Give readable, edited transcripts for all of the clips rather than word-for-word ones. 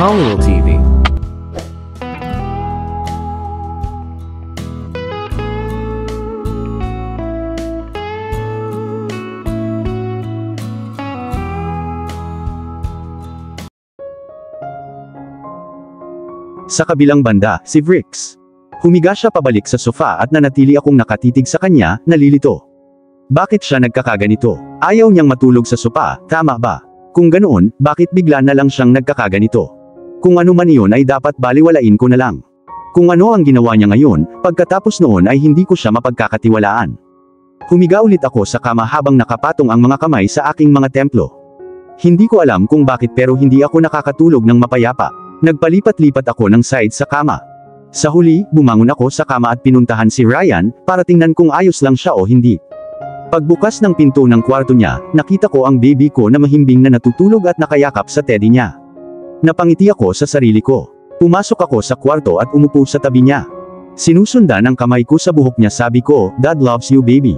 Hollywood TV. Sa kabilang banda, si Vrix. Humiga siya pabalik sa sofa at nanatili akong nakatitig sa kanya, nalilito. Bakit siya nagkakaganito? Ayaw niyang matulog sa sofa, tama ba? Kung ganoon, bakit bigla na lang siyang nagkakaganito? Kung ano man iyon ay dapat baliwalain ko na lang. Kung ano ang ginawa niya ngayon, pagkatapos noon ay hindi ko siya mapagkakatiwalaan. Humiga ulit ako sa kama habang nakapatong ang mga kamay sa aking mga templo. Hindi ko alam kung bakit pero hindi ako nakakatulog ng mapayapa. Nagpalipat-lipat ako ng side sa kama. Sa huli, bumangon ako sa kama at pinuntahan si Ryan, para tingnan kung ayos lang siya o hindi. Pagbukas ng pinto ng kwarto niya, nakita ko ang baby ko na mahimbing na natutulog at nakayakap sa teddy niya. Napangiti ako sa sarili ko. Pumasok ako sa kwarto at umupo sa tabi niya. Sinusundan ang kamay ko sa buhok niya, sabi ko, "Dad loves you baby.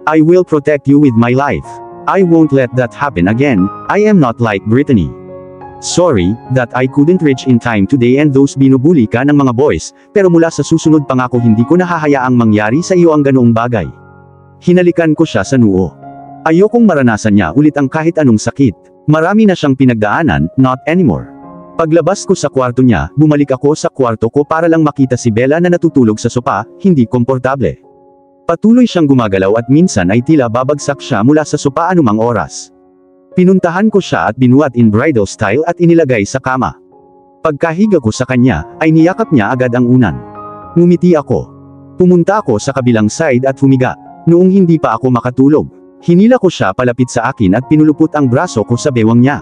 I will protect you with my life. I won't let that happen again. I am not like Brittany. Sorry, that I couldn't reach in time today and those binubuli ka ng mga boys, pero mula sa susunod pangako hindi ko nahahayaang mangyari sa iyo ang ganoong bagay." Hinalikan ko siya sa noo. Ayokong maranasan niya ulit ang kahit anong sakit. Marami na siyang pinagdaanan, not anymore. Paglabas ko sa kwarto niya, bumalik ako sa kwarto ko para lang makita si Bella na natutulog sa sopa, hindi komportable. Patuloy siyang gumagalaw at minsan ay tila babagsak siya mula sa sopa anumang oras. Pinuntahan ko siya at binuhat in bridal style at inilagay sa kama. Pagkahiga ko sa kanya, ay niyakap niya agad ang unan. Ngumiti ako. Pumunta ako sa kabilang side at humiga. Noong hindi pa ako makatulog, hinila ko siya palapit sa akin at pinulupot ang braso ko sa bewang niya.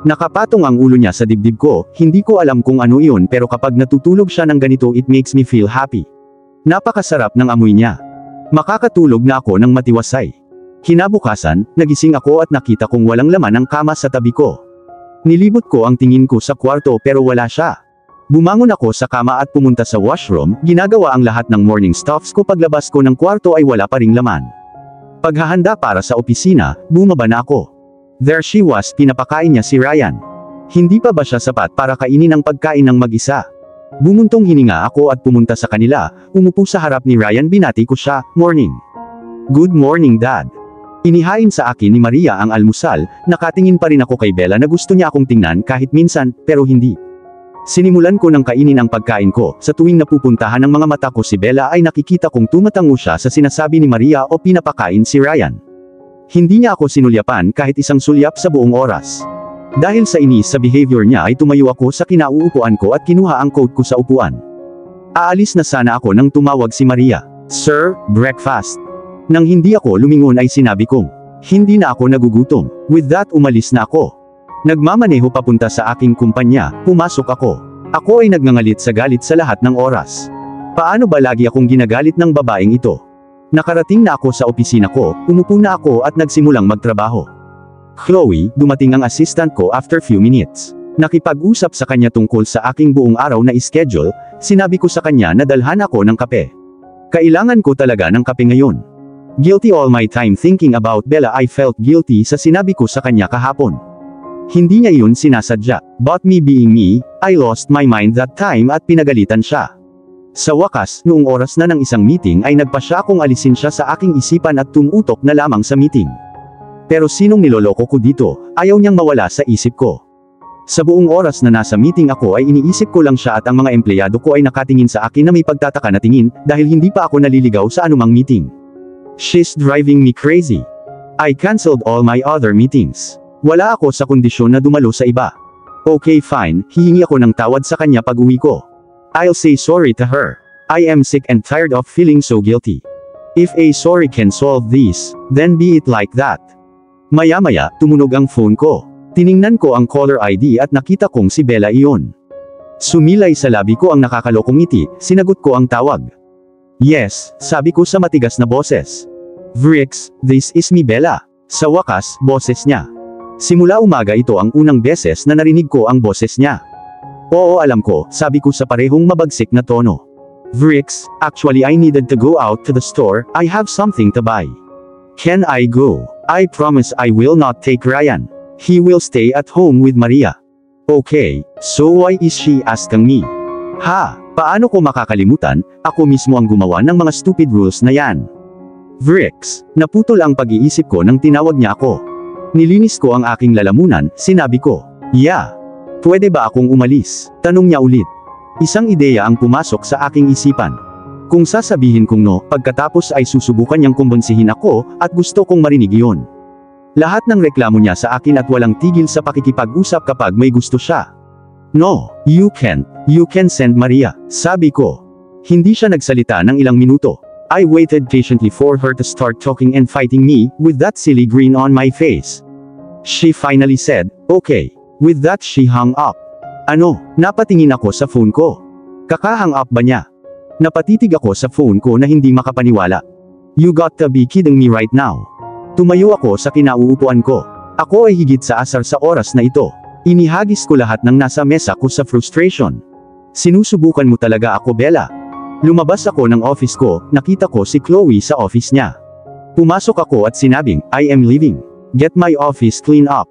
Nakapatong ang ulo niya sa dibdib ko, hindi ko alam kung ano iyon pero kapag natutulog siya ng ganito it makes me feel happy. Napakasarap ng amoy niya. Makakatulog na ako ng matiwasay. Kinabukasan, nagising ako at nakita kong walang laman ang kama sa tabi ko. Nilibot ko ang tingin ko sa kwarto pero wala siya. Bumangon ako sa kama at pumunta sa washroom, ginagawa ang lahat ng morning stuffs ko. Paglabas ko ng kwarto ay wala pa ring laman. Paghahanda para sa opisina, bumaba na ako. There she was, pinapakain niya si Ryan. Hindi pa ba siya sapat para kainin ang pagkain ng mag-isa? Bumuntong hininga ako at pumunta sa kanila, umupo sa harap ni Ryan, binati ko siya, "Morning." "Good morning Dad." Inihain sa akin ni Maria ang almusal, nakatingin pa rin ako kay Bella na gusto niya akong tingnan kahit minsan, pero hindi. Sinimulan ko ng kainin ang pagkain ko, sa tuwing napupuntahan ng mga mata ko si Bella ay nakikita kong tumatango siya sa sinasabi ni Maria o pinapakain si Ryan. Hindi niya ako sinulyapan kahit isang sulyap sa buong oras. Dahil sa inis sa behavior niya ay tumayo ako sa kinauupuan ko at kinuha ang coat ko sa upuan. Aalis na sana ako nang tumawag si Maria. "Sir, breakfast." Nang hindi ako lumingon ay sinabi kong, "Hindi na ako nagugutom." With that umalis na ako. Nagmamaneho papunta sa aking kumpanya, pumasok ako. Ako ay nagngangalit sa galit sa lahat ng oras. Paano ba lagi akong ginagalit ng babaeng ito? Nakarating na ako sa opisina ko, umupo na ako at nagsimulang magtrabaho. Chloe, dumating ang assistant ko after few minutes. Nakipag-usap sa kanya tungkol sa aking buong araw na schedule, sinabi ko sa kanya na dalhan ako ng kape. Kailangan ko talaga ng kape ngayon. Guilty all my time thinking about Bella. I felt guilty sa sinabi ko sa kanya kahapon. Hindi niya yun sinasadya, but me being me, I lost my mind that time at pinagalitan siya. Sa wakas, noong oras na ng isang meeting ay nagpasya akong alisin siya sa aking isipan at tumutok na lamang sa meeting. Pero sinong niloloko ko dito, ayaw niyang mawala sa isip ko. Sa buong oras na nasa meeting ako ay iniisip ko lang siya at ang mga empleyado ko ay nakatingin sa akin na may pagtataka na tingin, dahil hindi pa ako naliligaw sa anumang meeting. She's driving me crazy. I canceled all my other meetings. Wala ako sa kondisyon na dumalo sa iba. Okay fine, hihingi ako ng tawad sa kanya pag uwi ko. I'll say sorry to her. I am sick and tired of feeling so guilty. If a sorry can solve this, then be it like that. Maya-maya, tumunog ang phone ko. Tiningnan ko ang caller ID at nakita kong si Bella iyon. Sumilay sa labi ko ang nakakalokong ngiti, sinagot ko ang tawag. "Yes," sabi ko sa matigas na boses. "Vrix, this is me Bella." Sa wakas, boses niya. Simula umaga ito ang unang beses na narinig ko ang boses niya. "Oo alam ko," sabi ko sa parehong mabagsik na tono. "Vrix, actually I needed to go out to the store, I have something to buy. Can I go? I promise I will not take Ryan. He will stay at home with Maria." Okay, so why is she asking me? Ha, paano ko makakalimutan, ako mismo ang gumawa ng mga stupid rules na yan. Vrix, naputol ang pag-iisip ko nang tinawag niya ako. Nilinis ko ang aking lalamunan, sinabi ko, yeah. Pwede ba akong umalis? Tanong niya ulit. Isang ideya ang pumasok sa aking isipan. Kung sasabihin kong no, pagkatapos ay susubukan niyang kumbonsihin ako, at gusto kong marinig iyon. Lahat ng reklamo niya sa akin at walang tigil sa pakikipag-usap kapag may gusto siya. No, you can't. You can send Maria, sabi ko. Hindi siya nagsalita ng ilang minuto. I waited patiently for her to start talking and fighting me, with that silly grin on my face. She finally said, okay. With that she hung up. Ano, napatingin ako sa phone ko. Kakahang up ba niya? Napatitig ako sa phone ko na hindi makapaniwala. You got to be kidding me right now. Tumayo ako sa kinauupuan ko. Ako ay higit sa asar sa oras na ito. Inihagis ko lahat ng nasa mesa ko sa frustration. Sinusubukan mo talaga ako, Bella. Lumabas ako ng office ko, nakita ko si Chloe sa office niya. Pumasok ako at sinabing, I am leaving. Get my office clean up.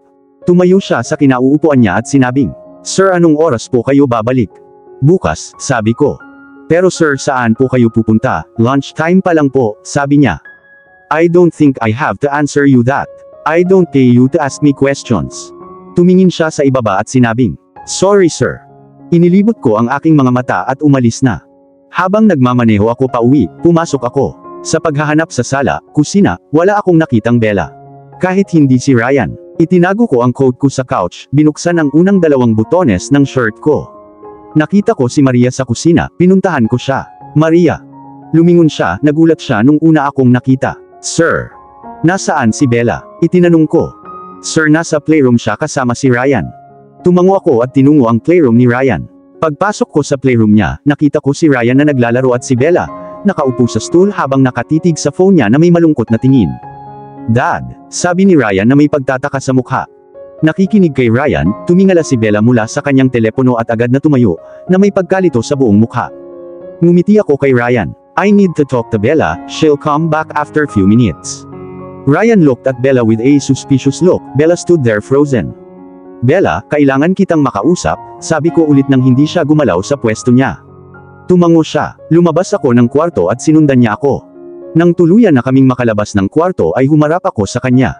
Tumayo siya sa kinauupuan niya at sinabing, Sir, anong oras po kayo babalik? Bukas, sabi ko. Pero sir, saan po kayo pupunta? Lunchtime pa lang po, sabi niya. I don't think I have to answer you that. I don't pay you to ask me questions. Tumingin siya sa ibaba at sinabing, Sorry sir. Inilibot ko ang aking mga mata at umalis na. Habang nagmamaneho ako pauwi, pumasok ako. Sa paghahanap sa sala, kusina, wala akong nakitang Bella. Kahit hindi si Ryan. Itinago ko ang coat ko sa couch, binuksan ang unang 2 butones ng shirt ko. Nakita ko si Maria sa kusina, pinuntahan ko siya. Maria. Lumingon siya, nagulat siya nung una akong nakita. Sir. Nasaan si Bella? Itinanong ko. Sir, nasa playroom siya kasama si Ryan. Tumango ako at tinungo ang playroom ni Ryan. Pagpasok ko sa playroom niya, nakita ko si Ryan na naglalaro at si Bella, nakaupo sa stool habang nakatitig sa phone niya na may malungkot na tingin. Dad, sabi ni Ryan na may pagtataka sa mukha. Nakikinig kay Ryan, tumingala si Bella mula sa kanyang telepono at agad na tumayo, na may pagkalito sa buong mukha. Ngumiti ako kay Ryan. I need to talk to Bella, she'll come back after few minutes. Ryan looked at Bella with a suspicious look. Bella stood there frozen. Bella, kailangan kitang makausap, sabi ko ulit nang hindi siya gumalaw sa pwesto niya. Tumango siya. Lumabas ako ng kwarto at sinundan niya ako. Nang tuluyan na kaming makalabas ng kwarto ay humarap ako sa kanya.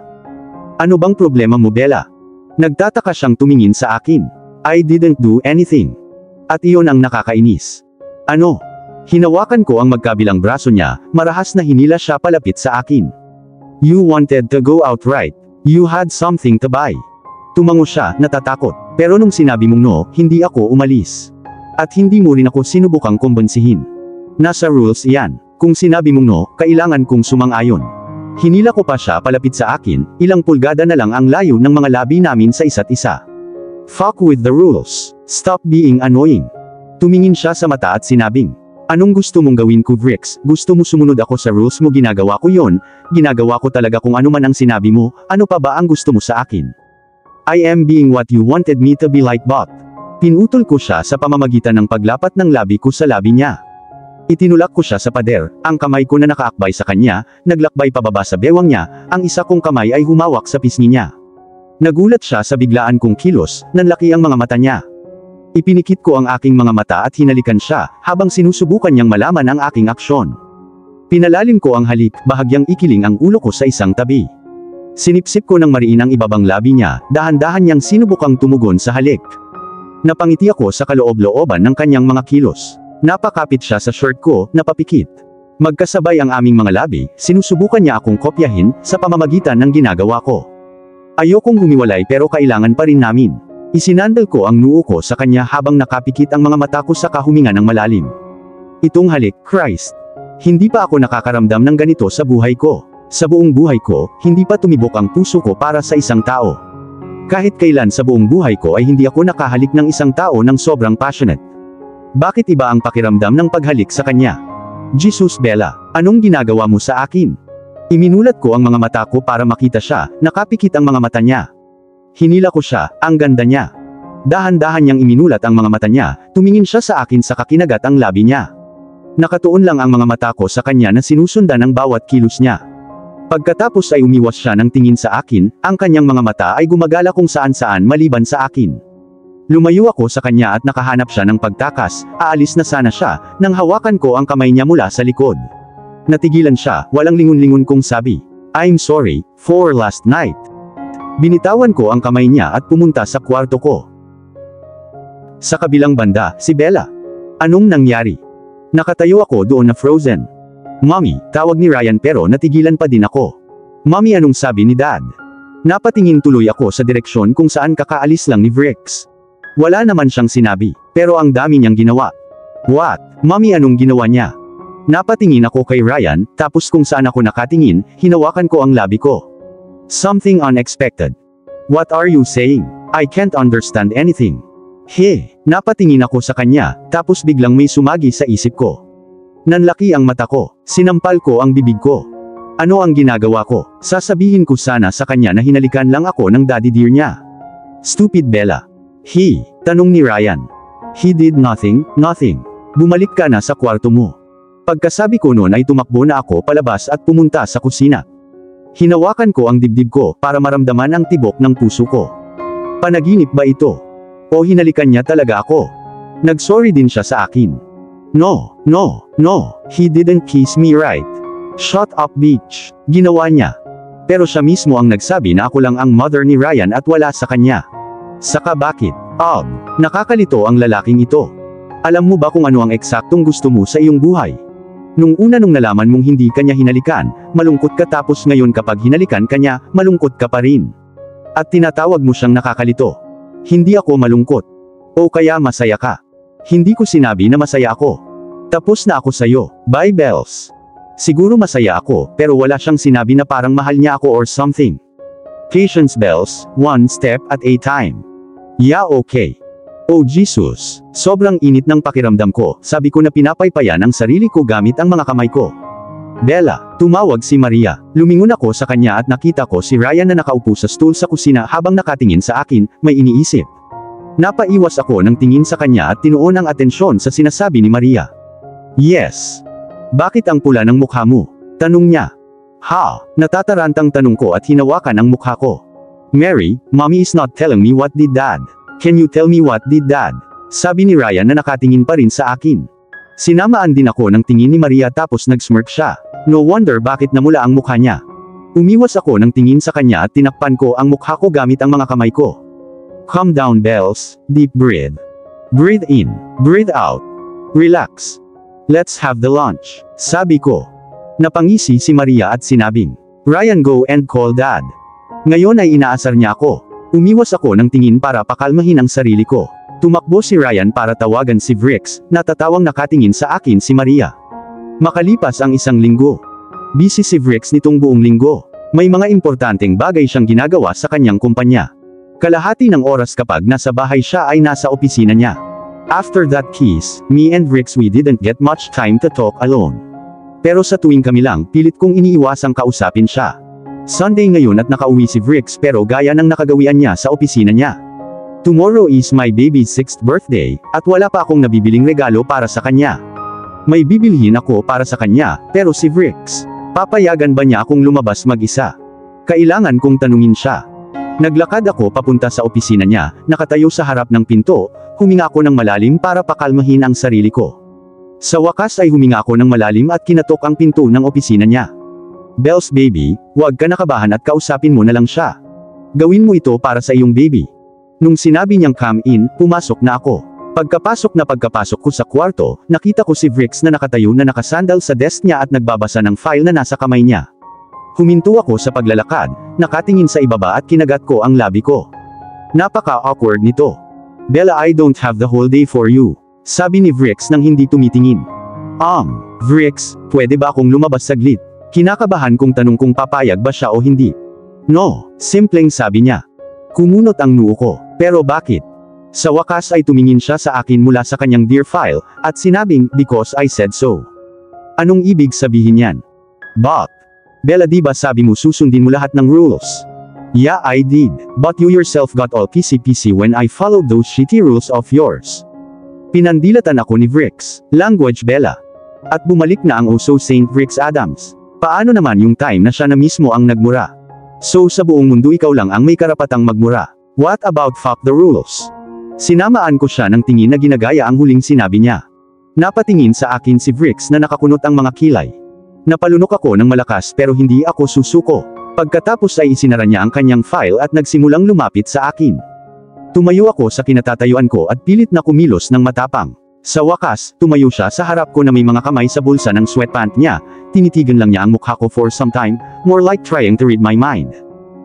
Ano bang problema mo, Bella? Nagtataka siyang tumingin sa akin. I didn't do anything. At iyon ang nakakainis. Ano? Hinawakan ko ang magkabilang braso niya, marahas na hinila siya palapit sa akin. You wanted to go out, right? You had something to buy. Tumango siya, natatakot. Pero nung sinabi mong no, hindi ako umalis. At hindi mo rin ako sinubukang kumbonsihin. Nasa rules iyan. Kung sinabi mong no, kailangan kong sumang-ayon. Hinila ko pa siya palapit sa akin, ilang pulgada na lang ang layo ng mga labi namin sa isa't isa. Fuck with the rules. Stop being annoying. Tumingin siya sa mata at sinabing, Anong gusto mong gawin ko, Vrix? Gusto mo sumunod ako sa rules mo? Ginagawa ko yon. Ginagawa ko talaga kung ano man ang sinabi mo. Ano pa ba ang gusto mo sa akin? I am being what you wanted me to be, like, but. Pinutol ko siya sa pamamagitan ng paglapat ng labi ko sa labi niya. Itinulak ko siya sa pader, ang kamay ko na nakaakbay sa kanya, naglakbay pababa sa bewang niya, ang isa kong kamay ay humawak sa pisngi niya. Nagulat siya sa biglaan kong kilos, nanlaki ang mga mata niya. Ipinikit ko ang aking mga mata at hinalikan siya, habang sinusubukan niyang malaman ang aking aksyon. Pinalalim ko ang halik, bahagyang ikiling ang ulo ko sa isang tabi. Sinipsip ko ng mariin ang ibabang labi niya, dahan-dahan niyang sinubukang tumugon sa halik. Napangiti ako sa kaloob-looban ng kanyang mga kilos. Napakapit siya sa shirt ko, napapikit. Magkasabay ang aming mga labi, sinusubukan niya akong kopyahin, sa pamamagitan ng ginagawa ko. Ayokong humiwalay pero kailangan pa rin namin. Isinandal ko ang noo ko sa kanya habang nakapikit ang mga mata ko sa kahuminga ng malalim. Itong halik, Christ. Hindi pa ako nakakaramdam ng ganito sa buhay ko. Sa buong buhay ko, hindi pa tumibok ang puso ko para sa isang tao. Kahit kailan sa buong buhay ko ay hindi ako nakahalik ng isang tao ng sobrang passionate. Bakit iba ang pakiramdam ng paghalik sa kanya? Jesus, Bella, anong ginagawa mo sa akin? Iminulat ko ang mga mata ko para makita siya, nakapikit ang mga mata niya. Hinila ko siya, ang ganda niya. Dahan-dahan niyang iminulat ang mga mata niya, tumingin siya sa akin sa kakinagat ang labi niya. Nakatuon lang ang mga mata ko sa kanya na sinusundan ang bawat kilos niya. Pagkatapos ay umiwas siya ng tingin sa akin, ang kanyang mga mata ay gumagala kung saan-saan maliban sa akin. Lumayo ako sa kanya at nakahanap siya ng pagtakas, aalis na sana siya, nang hawakan ko ang kamay niya mula sa likod. Natigilan siya, walang lingon-lingon kong sabi, "I'm sorry, for last night." Binitawan ko ang kamay niya at pumunta sa kwarto ko. Sa kabilang banda, si Bella. Anong nangyari? Nakatayo ako doon na frozen. "Mommy," tawag ni Ryan pero natigilan pa din ako. "Mommy, anong sabi ni Dad?" Napatingin tuloy ako sa direksyon kung saan kakaalis lang ni Vrix. Wala naman siyang sinabi, pero ang dami niyang ginawa. "What? Mommy, anong ginawa niya?" Napatingin ako kay Ryan, tapos kung saan ako nakatingin, hinawakan ko ang labi ko. "Something unexpected." "What are you saying? I can't understand anything." Napatingin ako sa kanya, tapos biglang may sumagi sa isip ko. Nanlaki ang mata ko, sinampal ko ang bibig ko. Ano ang ginagawa ko? Sasabihin ko sana sa kanya na hinalikan lang ako ng daddy dear niya. "Stupid Bella." Tanong ni Ryan. "He did nothing." "Bumalik ka na sa kwarto mo." Pagkasabi ko noon ay tumakbo na ako palabas at pumunta sa kusina. Hinawakan ko ang dibdib ko para maramdaman ang tibok ng puso ko. Panaginip ba ito? O hinalikan niya talaga ako? Nagsorry din siya sa akin. No, he didn't kiss me, right? Shut up, bitch. Ginawa niya. Pero siya mismo ang nagsabi na ako lang ang mother ni Ryan at wala sa kanya. Saka bakit? Nakakalito ang lalaking ito. Alam mo ba kung ano ang eksaktong gusto mo sa iyong buhay? Nung nalaman mong hindi kanya hinalikan, malungkot ka, tapos ngayon kapag hinalikan kanya, malungkot ka pa rin. At tinatawag mo siyang nakakalito. Hindi ako malungkot. O kaya masaya ka. Hindi ko sinabi na masaya ako. Tapos na ako sayo. Bye, Bells. Siguro masaya ako, pero wala siyang sinabi na parang mahal niya ako or something. Patience, Bells, one step at a time. Yeah, okay. Oh Jesus, sobrang init ng pakiramdam ko, sabi ko na pinapaypayan ang sarili ko gamit ang mga kamay ko. "Bella," tumawag si Maria. Lumingon ako sa kanya at nakita ko si Ryan na nakaupo sa stool sa kusina habang nakatingin sa akin, may iniisip. Napaiwas ako ng tingin sa kanya at tinuon ang atensyon sa sinasabi ni Maria. "Yes. Bakit ang pula ng mukha mo?" tanong niya. Natatarantang tanong ko at hinawakan ang mukha ko. "Mary, Mommy is not telling me what did Dad. Can you tell me what did Dad?" sabi ni Ryan na nakatingin pa rin sa akin. Sinamaan din ako ng tingin ni Maria tapos nag-smirk siya. No wonder bakit namula ang mukha niya. Umiwas ako ng tingin sa kanya at tinakpan ko ang mukha ko gamit ang mga kamay ko. "Calm down, Bells. Deep breathe. Breathe in. Breathe out. Relax. Let's have the lunch," sabi ko. Napangisi si Maria at sinabing, "Ryan, go and call Dad." Ngayon ay inaasar niya ako. Umiwas ako ng tingin para pakalmahin ang sarili ko. Tumakbo si Ryan para tawagan si Vrix, natatawang nakatingin sa akin si Maria. Makalipas ang isang linggo. Busy si Vrix nitong buong linggo. May mga importanteng bagay siyang ginagawa sa kanyang kumpanya. Kalahati ng oras kapag nasa bahay siya ay nasa opisina niya. After that kiss, me and Vrix, we didn't get much time to talk alone. Pero sa tuwing kami lang, pilit kong iniiwasang kausapin siya. Sunday ngayon at nakauwi si Vrix pero gaya ng nakagawian niya sa opisina niya. Tomorrow is my baby's 6th birthday, at wala pa akong nabibiling regalo para sa kanya. May bibilhin ako para sa kanya, pero si Vrix, papayagan ba niya akong lumabas mag-isa? Kailangan kong tanungin siya. Naglakad ako papunta sa opisina niya, nakatayo sa harap ng pinto, huminga ako ng malalim para pakalmahin ang sarili ko. Sa wakas ay huminga ako ng malalim at kinatok ang pinto ng opisina niya. "Bells baby, huwag ka nakabahan at kausapin mo na lang siya. Gawin mo ito para sa iyong baby." Nung sinabi niyang come in, pumasok na ako. Pagkapasok ko sa kwarto, nakita ko si Vrix na nakatayo na nakasandal sa desk niya at nagbabasa ng file na nasa kamay niya. Huminto ako sa paglalakad, nakatingin sa ibaba at kinagat ko ang labi ko. Napaka-awkward nito. "Bella, I don't have the whole day for you," sabi ni Vrix nang hindi tumitingin. Vrix, pwede ba akong lumabas saglit?" Kinakabahan kong tanong kung papayag ba siya o hindi. "No," simpleng sabi niya. Kumunot ang noo ko. Pero bakit? Sa wakas ay tumingin siya sa akin mula sa kanyang dear file, at sinabing, "Because I said so." Anong ibig sabihin yan? "But, Bella, di ba sabi mo susundin mo lahat ng rules?" "Yeah, I did. But you yourself got all pissy when I followed those shitty rules of yours." Pinandilatan ako ni Vrix. Language, Bella. At bumalik na ang so Saint Vrix Adams. Paano naman yung time na siya na mismo ang nagmura? So sa buong mundo ikaw lang ang may karapatang magmura. What about fuck the rules? Sinamaan ko siya ng tingin na ginagaya ang huling sinabi niya. Napatingin sa akin si Vrix na nakakunot ang mga kilay. Napalunok ako ng malakas pero hindi ako susuko. Pagkatapos ay isinara niya ang kanyang file at nagsimulang lumapit sa akin. Tumayo ako sa kinatatayuan ko at pilit na kumilos ng matapang. Sa wakas, tumayo siya sa harap ko na may mga kamay sa bulsa ng sweatpant niya. Tinitigan lang niya ang mukha ko for some time, more like trying to read my mind.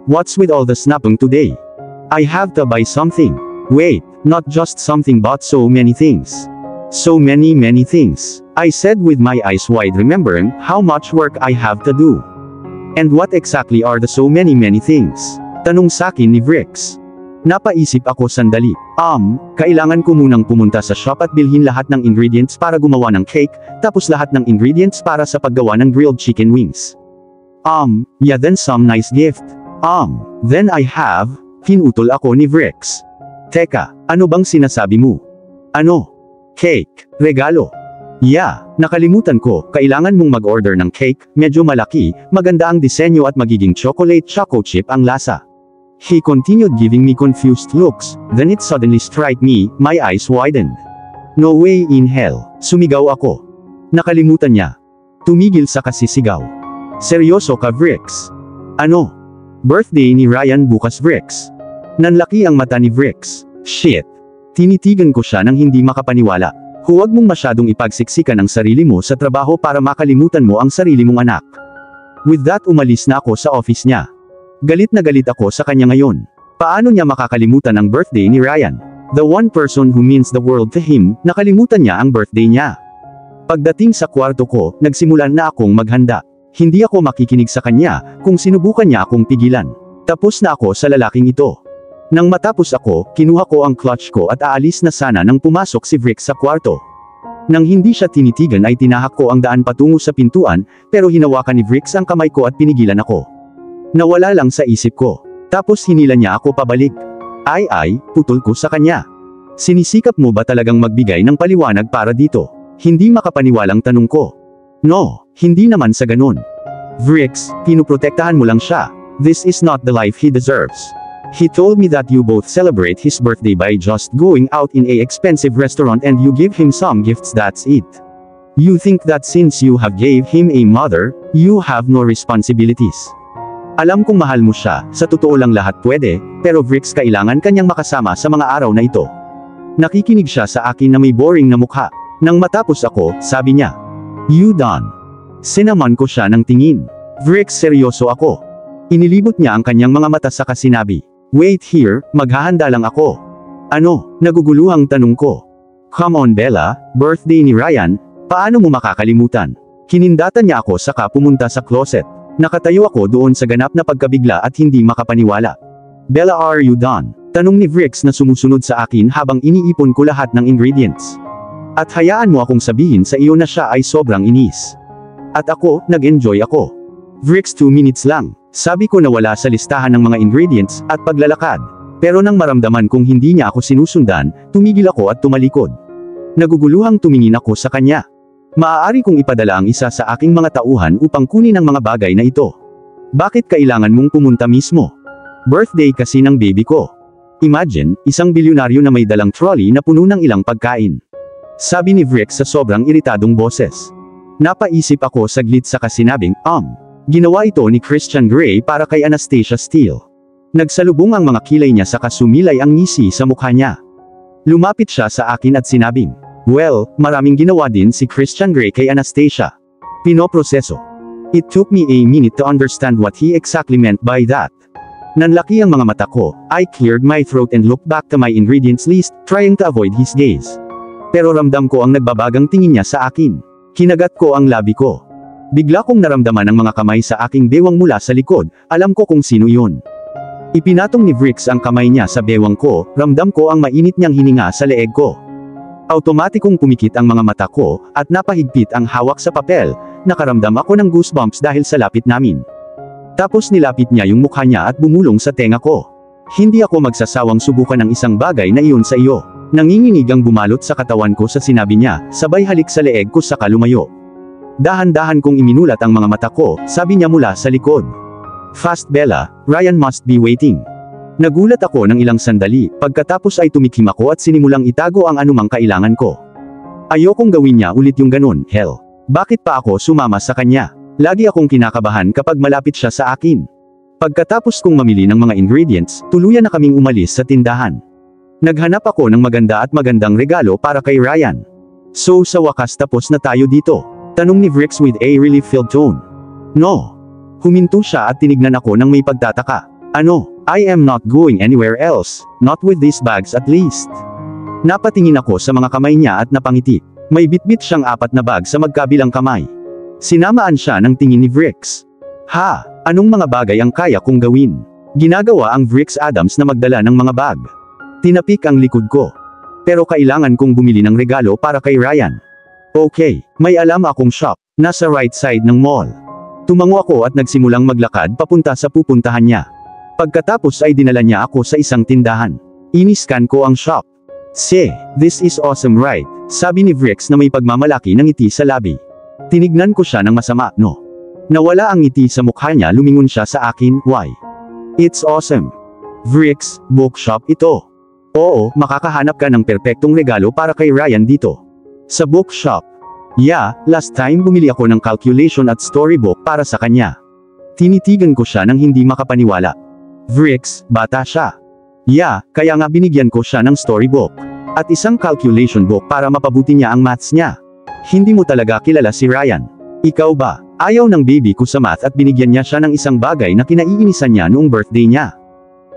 What's with all the snapping today? I have to buy something. Wait, not just something but so many things. So many things, I said with my eyes wide, remembering how much work I have to do. And what exactly are the so many things? Tanong sakin ni Vrix. Napaisip ako sandali. Kailangan ko munang pumunta sa shop at bilhin lahat ng ingredients para gumawa ng cake, tapos lahat ng ingredients para sa paggawa ng grilled chicken wings. Yeah, then some nice gift. Then I have, pinutol ako ni Vrix. Teka, ano bang sinasabi mo? Ano? Cake, regalo. Yeah, nakalimutan ko, kailangan mong mag-order ng cake, medyo malaki, maganda ang disenyo at magiging chocolate choco chip ang lasa. He continued giving me confused looks, then it suddenly struck me, my eyes widened. No way in hell, sumigaw ako. Nakalimutan niya. Tumigil sa kasisigaw. Seryoso ka, Vrix? Ano? Birthday ni Ryan bukas, Vrix. Nanlaki ang mata ni Vrix. Shit. Tinitigan ko siya nang hindi makapaniwala. Huwag mong masyadong ipagsiksikan ang sarili mo sa trabaho para makalimutan mo ang sarili mong anak. With that, umalis na ako sa office niya. Galit na galit ako sa kanya ngayon. Paano niya makakalimutan ang birthday ni Ryan? The one person who means the world to him, nakalimutan niya ang birthday niya. Pagdating sa kwarto ko, nagsimulan na akong maghanda. Hindi ako makikinig sa kanya, kung sinubukan niya akong pigilan. Tapos na ako sa lalaking ito. Nang matapos ako, kinuha ko ang clutch ko at aalis na sana nang pumasok si Vrix sa kwarto. Nang hindi siya tinitigan ay tinahak ko ang daan patungo sa pintuan, pero hinawakan ni Vrix ang kamay ko at pinigilan ako. Nawala lang sa isip ko. Tapos hinila niya ako pabalik. Ay, putol ko sa kanya. Sinisikap mo ba talagang magbigay ng paliwanag para dito? Hindi makapaniwalang tanong ko. No, hindi naman sa ganun. Vrix, pinuprotektahan mo lang siya. This is not the life he deserves. He told me that you both celebrate his birthday by just going out in a expensive restaurant and you give him some gifts, that's it. You think that since you have gave him a mother, you have no responsibilities. Alam kong mahal mo siya, sa totoo lang lahat pwede, pero Vrix, kailangan kanyang makasama sa mga araw na ito. Nakikinig siya sa akin na may boring na mukha. Nang matapos ako, sabi niya, "You done?" Sinaman ko siya ng tingin. Vrix, seryoso ako. Inilibot niya ang kanyang mga mata saka sinabi, "Wait here, maghahanda lang ako." Ano? Naguguluhang tanong ko. Come on Bella, birthday ni Ryan, paano mo makakalimutan? Kinindatan niya ako saka pumunta sa closet. Nakatayo ako doon sa ganap na pagkabigla at hindi makapaniwala. Bella, are you done? Tanong ni Vrix na sumusunod sa akin habang iniipon ko lahat ng ingredients. At hayaan mo akong sabihin sa iyo na siya ay sobrang inis. At ako, nag-enjoy ako. Vrix, 2 minutes lang. Sabi ko na wala sa listahan ng mga ingredients, at paglalakad. Pero nang maramdaman kong hindi niya ako sinusundan, tumigil ako at tumalikod. Naguguluhang tumingin ako sa kanya. Maaari kong ipadala ang isa sa aking mga tauhan upang kunin ang mga bagay na ito. Bakit kailangan mong pumunta mismo? Birthday kasi ng baby ko. Imagine, isang bilyonaryo na may dalang trolley na puno ng ilang pagkain. Sabi ni Vrix sa sobrang iritadong boses. Napaisip ako saglit saka sinabing, ginawa ito ni Christian Grey para kay Anastasia Steele. Nagsalubong ang mga kilay niya saka sumilay ang ngisi sa mukha niya. Lumapit siya sa akin at sinabing, well, maraming ginawa din si Christian Grey kay Anastasia. Pinoproseso. It took me a minute to understand what he exactly meant by that. Nanlaki ang mga mata ko, I cleared my throat and looked back to my ingredients list, trying to avoid his gaze. Pero ramdam ko ang nagbabagang tingin niya sa akin. Kinagat ko ang labi ko. Bigla kong naramdaman ang mga kamay sa aking bewang mula sa likod, alam ko kung sino yun. Ipinatong ni Vrix ang kamay niya sa bewang ko, ramdam ko ang mainit niyang hininga sa leeg ko. Automatikong pumikit ang mga mata ko, at napahigpit ang hawak sa papel, nakaramdam ako ng goosebumps dahil sa lapit namin. Tapos nilapit niya yung mukha niya at bumulong sa tenga ko. Hindi ako magsasawang subukan ang isang bagay na iyon sa iyo. Nanginginig ang bumalot sa katawan ko sa sinabi niya, sabay halik sa leeg ko saka lumayo. Dahan-dahan kong iminulat ang mga mata ko, sabi niya mula sa likod. Fast Bella, Ryan must be waiting. Nagulat ako ng ilang sandali, pagkatapos ay tumikhim ako at sinimulang itago ang anumang kailangan ko. Ayokong gawin niya ulit yung ganun, hell. Bakit pa ako sumama sa kanya? Lagi akong kinakabahan kapag malapit siya sa akin. Pagkatapos kong mamili ng mga ingredients, tuluyan na kaming umalis sa tindahan. Naghanap ako ng maganda at magandang regalo para kay Ryan. So sa wakas tapos na tayo dito? Tanong ni Vrix with a relief-filled tone. No. Huminto siya at tinignan ako ng may pagtataka. Ano? I am not going anywhere else, not with these bags at least. Napatingin ako sa mga kamay niya at napangiti. May bitbit siyang 4 na bag sa magkabilang kamay. Sinamaan siya ng tingin ni Vrix. Ha? Anong mga bagay ang kaya kong gawin? Ginagawa ang Vrix Adams na magdala ng mga bag. Tinapik ang likod ko. Pero kailangan kong bumili ng regalo para kay Ryan. Okay, may alam akong shop, nasa right side ng mall. Tumango ako at nagsimulang maglakad papunta sa pupuntahan niya. Pagkatapos ay dinala niya ako sa isang tindahan. Iniscan ko ang shop. This is awesome right? Sabi ni Vrix na may pagmamalaki ng ngiti sa labi. Tinignan ko siya ng masama, no? Nawala ang ngiti sa mukha niya, lumingon siya sa akin, why? It's awesome. Vrix, bookshop ito. Oo, makakahanap ka ng perpektong regalo para kay Ryan dito. Sa bookshop. Yeah, last time bumili ako ng calculation at storybook para sa kanya. Tinitigan ko siya ng hindi makapaniwala. Vrix, bata siya. Yeah, kaya nga binigyan ko siya ng storybook. At isang calculation book para mapabuti niya ang maths niya. Hindi mo talaga kilala si Ryan. Ikaw ba? Ayaw ng baby ko sa math at binigyan niya siya ng isang bagay na kinaiinisan niya noong birthday niya.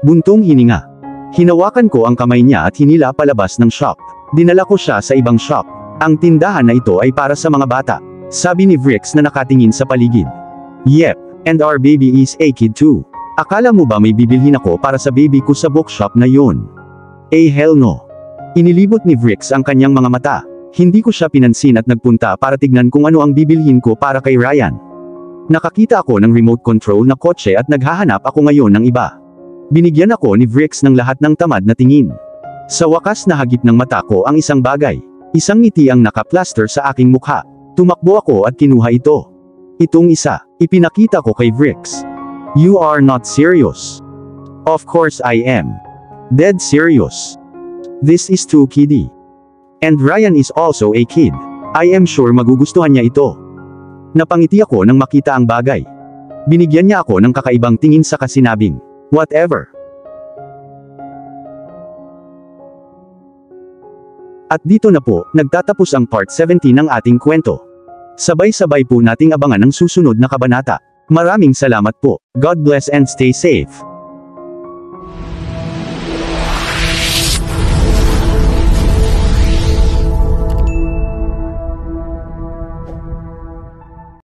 Buntong hininga. Hinawakan ko ang kamay niya at hinila palabas ng shop. Dinala ko siya sa ibang shop. Ang tindahan na ito ay para sa mga bata. Sabi ni Vrix na nakatingin sa paligid. Yep, and our baby is a kid too. Akala mo ba may bibilhin ako para sa baby ko sa bookshop na yun? Hell no. Inilibot ni Vrix ang kanyang mga mata. Hindi ko siya pinansin at nagpunta para tignan kung ano ang bibilhin ko para kay Ryan. Nakakita ako ng remote control na kotse at naghahanap ako ngayon ng iba. Binigyan ako ni Vrix ng lahat ng tamad na tingin. Sa wakas nahagip ng mata ko ang isang bagay. Isang ngiti ang nakaplaster sa aking mukha. Tumakbo ako at kinuha ito. Itong isa, ipinakita ko kay Vrix. You are not serious. Of course I am. Dead serious. This is too kiddie. And Ryan is also a kid. I am sure magugustuhan niya ito. Napangiti ako nang makita ang bagay. Binigyan niya ako ng kakaibang tingin saka sinabing, whatever. At dito na po, nagtatapos ang part 17 ng ating kwento. Sabay-sabay po nating abangan ang susunod na kabanata. Maraming salamat po. God bless and stay safe.